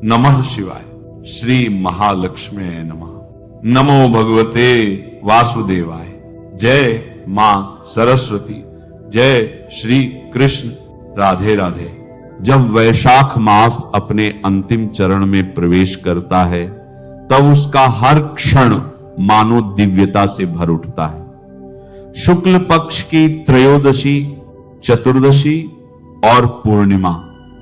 नमः शिवाय। श्री महालक्ष्मी नमः। नमो भगवते वासुदेवाय। जय मां सरस्वती। जय श्री कृष्ण। राधे राधे। जब वैशाख मास अपने अंतिम चरण में प्रवेश करता है तब उसका हर क्षण मानो दिव्यता से भर उठता है। शुक्ल पक्ष की त्रयोदशी, चतुर्दशी और पूर्णिमा,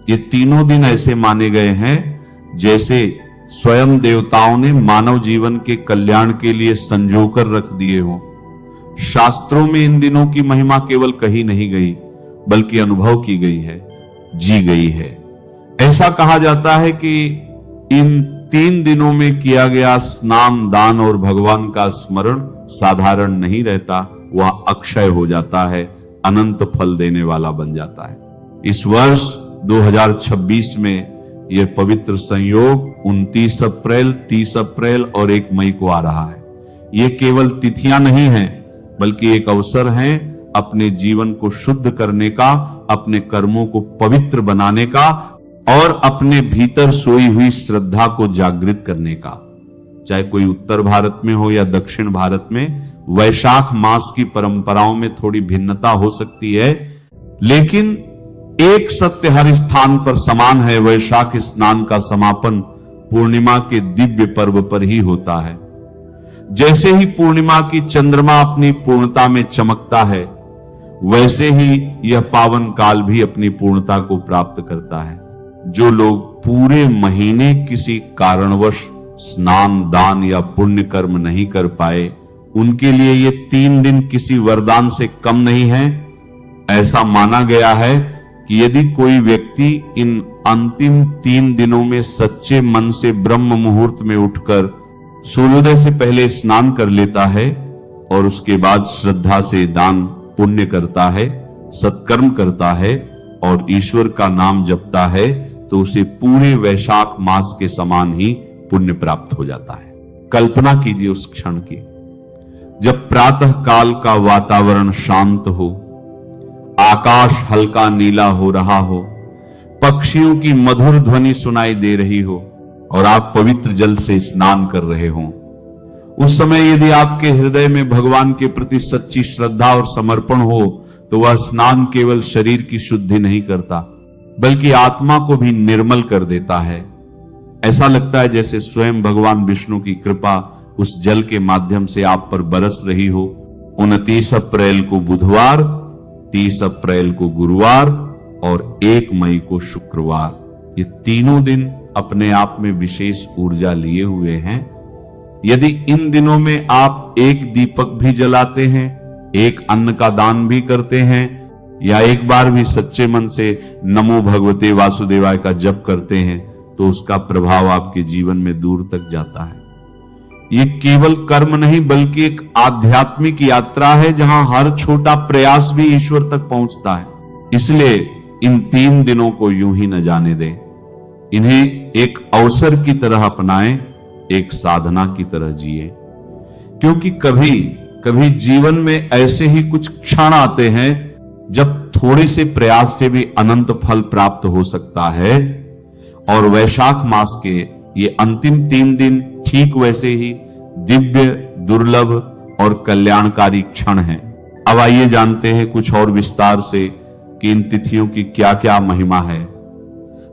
ये तीनों दिन ऐसे माने गए हैं जैसे स्वयं देवताओं ने मानव जीवन के कल्याण के लिए संजोकर रख दिए हो। शास्त्रों में इन दिनों की महिमा केवल कही नहीं गई बल्कि अनुभव की गई है, जी गई है। ऐसा कहा जाता है कि इन 3 दिनों में किया गया स्नान, दान और भगवान का स्मरण साधारण नहीं रहता, वह अक्षय हो जाता है, अनंत फल देने वाला बन जाता है। इस वर्ष 2026 में यह पवित्र संयोग 29 अप्रैल, 30 अप्रैल और 1 मई को आ रहा है। ये केवल तिथियां नहीं हैं बल्कि एक अवसर है अपने जीवन को शुद्ध करने का, अपने कर्मों को पवित्र बनाने का और अपने भीतर सोई हुई श्रद्धा को जागृत करने का। चाहे कोई उत्तर भारत में हो या दक्षिण भारत में, वैशाख मास की परंपराओं में थोड़ी भिन्नता हो सकती है, लेकिन एक सत्य हर स्थान पर समान है। वैशाख स्नान का समापन पूर्णिमा के दिव्य पर्व पर ही होता है। जैसे ही पूर्णिमा की चंद्रमा अपनी पूर्णता में चमकता है, वैसे ही यह पावन काल भी अपनी पूर्णता को प्राप्त करता है। जो लोग पूरे महीने किसी कारणवश स्नान, दान या पुण्य कर्म नहीं कर पाए, उनके लिए ये 3 दिन किसी वरदान से कम नहीं है। ऐसा माना गया है कि यदि कोई व्यक्ति इन अंतिम 3 दिनों में सच्चे मन से ब्रह्म मुहूर्त में उठकर सूर्योदय से पहले स्नान कर लेता है और उसके बाद श्रद्धा से दान पुण्य करता है, सत्कर्म करता है और ईश्वर का नाम जपता है, तो उसे पूरे वैशाख मास के समान ही पुण्य प्राप्त हो जाता है। कल्पना कीजिए उस क्षण की, जब प्रातः काल का वातावरण शांत हो, आकाश हल्का नीला हो रहा हो, पक्षियों की मधुर ध्वनि सुनाई दे रही हो और आप पवित्र जल से स्नान कर रहे हो। उस समय यदि आपके हृदय में भगवान के प्रति सच्ची श्रद्धा और समर्पण हो तो वह स्नान केवल शरीर की शुद्धि नहीं करता बल्कि आत्मा को भी निर्मल कर देता है। ऐसा लगता है जैसे स्वयं भगवान विष्णु की कृपा उस जल के माध्यम से आप पर बरस रही हो। 29 अप्रैल को बुधवार, 30 अप्रैल को गुरुवार और 1 मई को शुक्रवार, ये तीनों दिन अपने आप में विशेष ऊर्जा लिए हुए हैं। यदि इन दिनों में आप एक दीपक भी जलाते हैं, एक अन्न का दान भी करते हैं या एक बार भी सच्चे मन से नमो भगवते वासुदेवाय का जप करते हैं, तो उसका प्रभाव आपके जीवन में दूर तक जाता है। ये केवल कर्म नहीं बल्कि एक आध्यात्मिक यात्रा है जहां हर छोटा प्रयास भी ईश्वर तक पहुंचता है। इसलिए इन 3 दिनों को यूं ही न जाने दें, इन्हें एक अवसर की तरह अपनाएं, एक साधना की तरह जिए। क्योंकि कभी कभी जीवन में ऐसे ही कुछ क्षण आते हैं जब थोड़े से प्रयास से भी अनंत फल प्राप्त हो सकता है, और वैशाख मास के ये अंतिम 3 दिन ठीक वैसे ही दिव्य, दुर्लभ और कल्याणकारी क्षण हैं। अब आइए जानते हैं कुछ और विस्तार से कि इन तिथियों की क्या क्या महिमा है।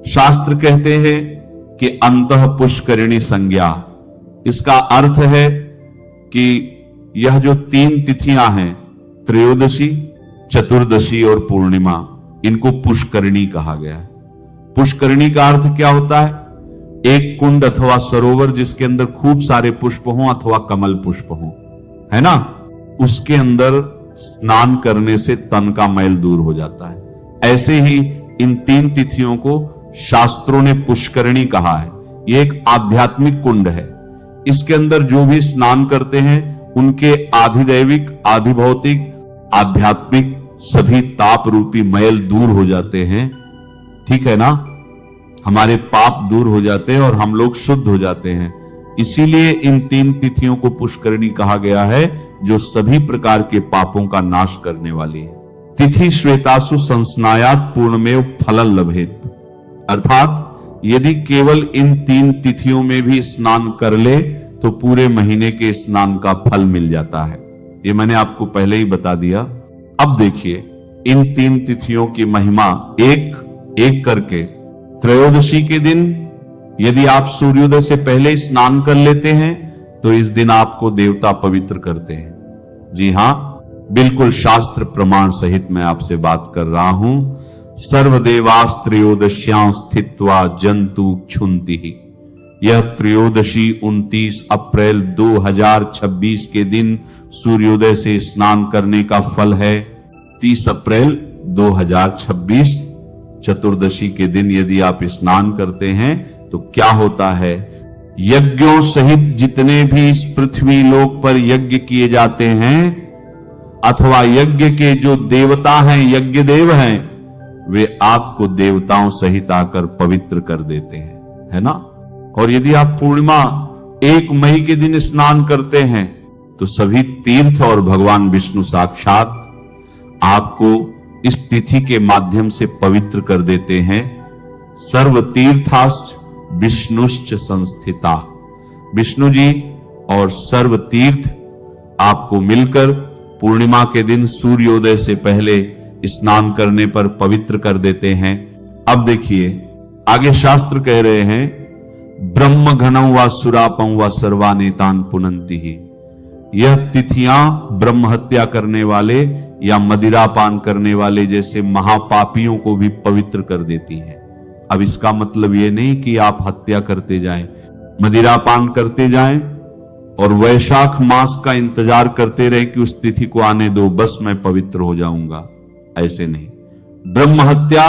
शास्त्र कहते हैं कि अंतः पुष्करिणी संज्ञा, इसका अर्थ है कि यह जो 3 तिथियां हैं, त्रयोदशी, चतुर्दशी और पूर्णिमा, इनको पुष्करिणी कहा गया है। पुष्करिणी का अर्थ क्या होता है? एक कुंड अथवा सरोवर जिसके अंदर खूब सारे पुष्प हों अथवा कमल पुष्प हों, है ना, उसके अंदर स्नान करने से तन का मैल दूर हो जाता है। ऐसे ही इन 3 तिथियों को शास्त्रों ने पुष्करिणी कहा है। यह एक आध्यात्मिक कुंड है। इसके अंदर जो भी स्नान करते हैं उनके आधिदैविक, आधिभौतिक, आध्यात्मिक सभी ताप रूपी मैल दूर हो जाते हैं। ठीक है ना, हमारे पाप दूर हो जाते हैं और हम लोग शुद्ध हो जाते हैं। इसीलिए इन 3 तिथियों को पुष्करिणी कहा गया है, जो सभी प्रकार के पापों का नाश करने वाली है। तिथि श्वेतासु संस्नायात पूर्णमेव फलं लभेत, अर्थात यदि केवल इन 3 तिथियों में भी स्नान कर ले तो पूरे महीने के स्नान का फल मिल जाता है। ये मैंने आपको पहले ही बता दिया। अब देखिए इन 3 तिथियों की महिमा एक एक करके। त्रयोदशी के दिन यदि आप सूर्योदय से पहले स्नान कर लेते हैं तो इस दिन आपको देवता पवित्र करते हैं। जी हां, बिल्कुल शास्त्र प्रमाण सहित मैं आपसे बात कर रहा हूं। सर्वदेवास त्रयोदश्यां स्थित्वा जंतु क्षुंति ही। यह त्रयोदशी 29 अप्रैल 2026 के दिन सूर्योदय से स्नान करने का फल है। 30 अप्रैल 2026 चतुर्दशी के दिन यदि आप स्नान करते हैं तो क्या होता है? यज्ञों सहित जितने भी इस पृथ्वी लोक पर यज्ञ किए जाते हैं अथवा यज्ञ के जो देवता हैं, यज्ञ देव हैं, वे आपको देवताओं सहित आकर पवित्र कर देते हैं, है ना। और यदि आप पूर्णिमा 1 मई के दिन स्नान करते हैं तो सभी तीर्थ और भगवान विष्णु साक्षात आपको इस तिथि के माध्यम से पवित्र कर देते हैं। सर्व तीर्थाश्च विष्णुश्च संस्थिता। विष्णु जी और सर्व तीर्थ आपको मिलकर पूर्णिमा के दिन सूर्योदय से पहले स्नान करने पर पवित्र कर देते हैं। अब देखिए आगे शास्त्र कह रहे हैं, ब्रह्म घनम व सुरापम व सर्वानेतान पुनंति ही। यह तिथियां ब्रह्म हत्या करने वाले या मदिरा पान करने वाले जैसे महापापियों को भी पवित्र कर देती हैं। अब इसका मतलब यह नहीं कि आप हत्या करते जाएं, मदिरा पान करते जाएं और वैशाख मास का इंतजार करते रहे कि उस तिथि को आने दो, बस मैं पवित्र हो जाऊंगा। ऐसे नहीं। ब्रह्म हत्या,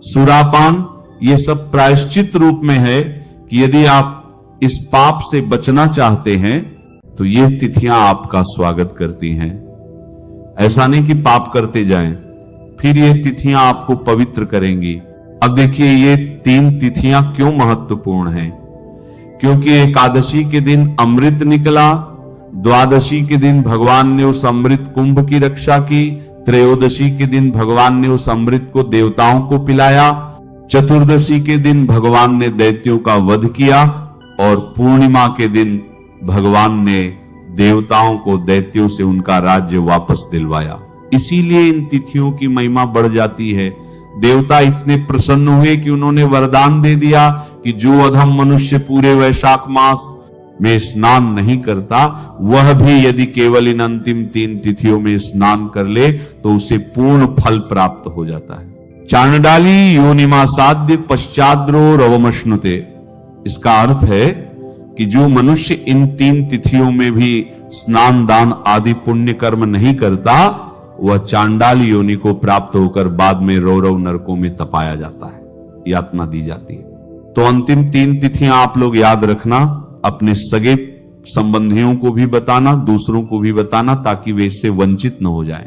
सुरापान, ये सब प्रायश्चित रूप में है कि यदि आप इस पाप से बचना चाहते हैं तो ये तिथियां आपका स्वागत करती हैं। ऐसा नहीं कि पाप करते जाएं, फिर ये तिथियां आपको पवित्र करेंगी। अब देखिए ये 3 तिथियां क्यों महत्वपूर्ण हैं? क्योंकि एकादशी के दिन अमृत निकला, द्वादशी के दिन भगवान ने उस अमृत कुंभ की रक्षा की, त्रयोदशी के दिन भगवान ने उस अमृत को देवताओं को पिलाया, चतुर्दशी के दिन भगवान ने दैत्यों का वध किया और पूर्णिमा के दिन भगवान ने देवताओं को दैत्यों से उनका राज्य वापस दिलवाया। इसीलिए इन तिथियों की महिमा बढ़ जाती है। देवता इतने प्रसन्न हुए कि उन्होंने वरदान दे दिया कि जो अधम मनुष्य पूरे वैशाख मास में स्नान नहीं करता वह भी यदि केवल इन अंतिम 3 तिथियों में स्नान कर ले तो उसे पूर्ण फल प्राप्त हो जाता है। चांडाली योनिमा साध्य पश्चाद्रो रवमश्नुते। इसका अर्थ है कि जो मनुष्य इन 3 तिथियों में भी स्नान दान आदि पुण्य कर्म नहीं करता वह चांडाल योनि को प्राप्त होकर बाद में रौरव नरकों में तपाया जाता है, यातना दी जाती है। तो अंतिम 3 तिथियां आप लोग याद रखना, अपने सगे संबंधियों को भी बताना, दूसरों को भी बताना, ताकि वे इससे वंचित न हो जाएं।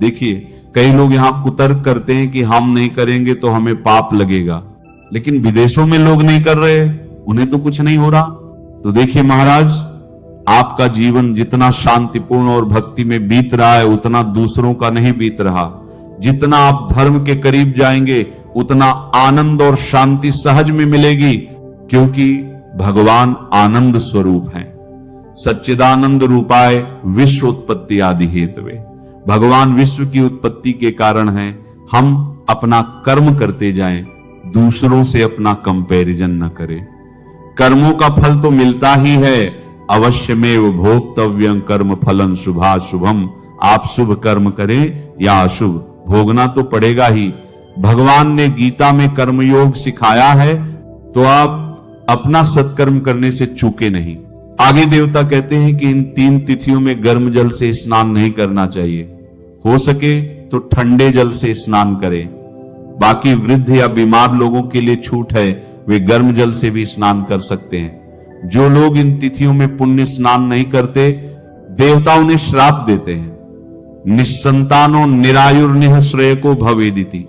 देखिए कई लोग यहां कुतर्क करते हैं कि हम नहीं करेंगे तो हमें पाप लगेगा, लेकिन विदेशों में लोग नहीं कर रहे, उन्हें तो कुछ नहीं हो रहा। तो देखिए महाराज, आपका जीवन जितना शांतिपूर्ण और भक्ति में बीत रहा है उतना दूसरों का नहीं बीत रहा। जितना आप धर्म के करीब जाएंगे उतना आनंद और शांति सहज में मिलेगी, क्योंकि भगवान आनंद स्वरूप हैं। सच्चिदानंद रूपाय विश्व उत्पत्ति आदि हेतवे। भगवान विश्व की उत्पत्ति के कारण हैं। हम अपना कर्म करते जाएं, दूसरों से अपना कंपैरिजन न करें। कर्मों का फल तो मिलता ही है, अवश्यमेव भोक्तव्यं कर्म फलं शुभाशुभम। आप शुभ कर्म करें या अशुभ, भोगना तो पड़ेगा ही। भगवान ने गीता में कर्मयोग सिखाया है, तो आप अपना सत्कर्म करने से चूके नहीं। आगे देवता कहते हैं कि इन 3 तिथियों में गर्म जल से स्नान नहीं करना चाहिए, हो सके तो ठंडे जल से स्नान करें। बाकी वृद्ध या बीमार लोगों के लिए छूट है, वे गर्म जल से भी स्नान कर सकते हैं। जो लोग इन तिथियों में पुण्य स्नान नहीं करते, देवता उन्हें श्राप देते हैं। निस्संतानो निरायुर्निह श्रेयको भवेदिति।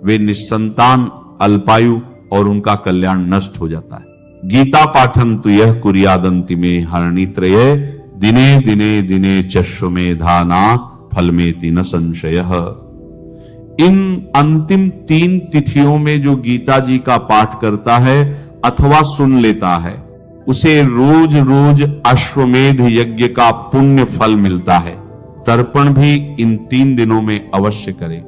वे निस्संतान, अल्पायु और उनका कल्याण नष्ट हो जाता है। गीता पाठन तु यह कुर्यादंति में हरणित्रये दिने दिने दिने चश्वमेधाना फलमेति न संशयः। इन अंतिम 3 तिथियों में जो गीता जी का पाठ करता है अथवा सुन लेता है, उसे रोज रोज अश्वमेध यज्ञ का पुण्य फल मिलता है। तर्पण भी इन 3 दिनों में अवश्य करें।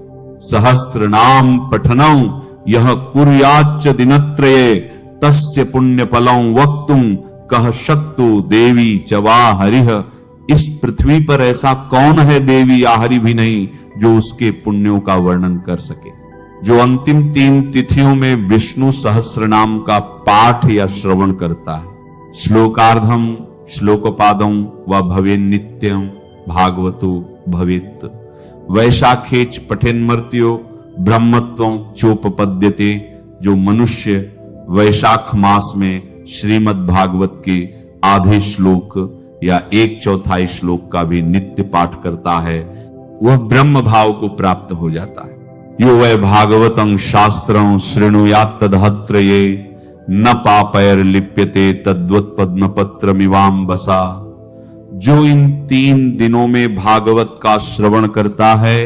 सहस्र नाम पठनम यह कुर्याच्च दिनत्रये तस्य पुण्य फलम वक्तुम कह शक्तु देवी चवा हरिह। इस पृथ्वी पर ऐसा कौन है देवी या हरि भी नहीं जो उसके पुण्यों का वर्णन कर सके। जो अंतिम 3 तिथियों में विष्णु सहस्र नाम का पाठ या श्रवण करता है, श्लोकार्धम श्लोकपादम व भवे नित्यम भागवतो भवेत्। वैशाखेच पठेन्मर्त्यो ब्रह्मत्वं चोपपद्यते। जो मनुष्य वैशाख मास में श्रीमद् भागवत के आधे श्लोक या 1/4 श्लोक का भी नित्य पाठ करता है, वह ब्रह्म भाव को प्राप्त हो जाता है। यो वै भागवतं शास्त्रं शृणुयात् तदहत्रये न पापैर लिप्यते तद्वत् पद्मपत्रमिवाम्बसा। जो इन 3 दिनों में भागवत का श्रवण करता है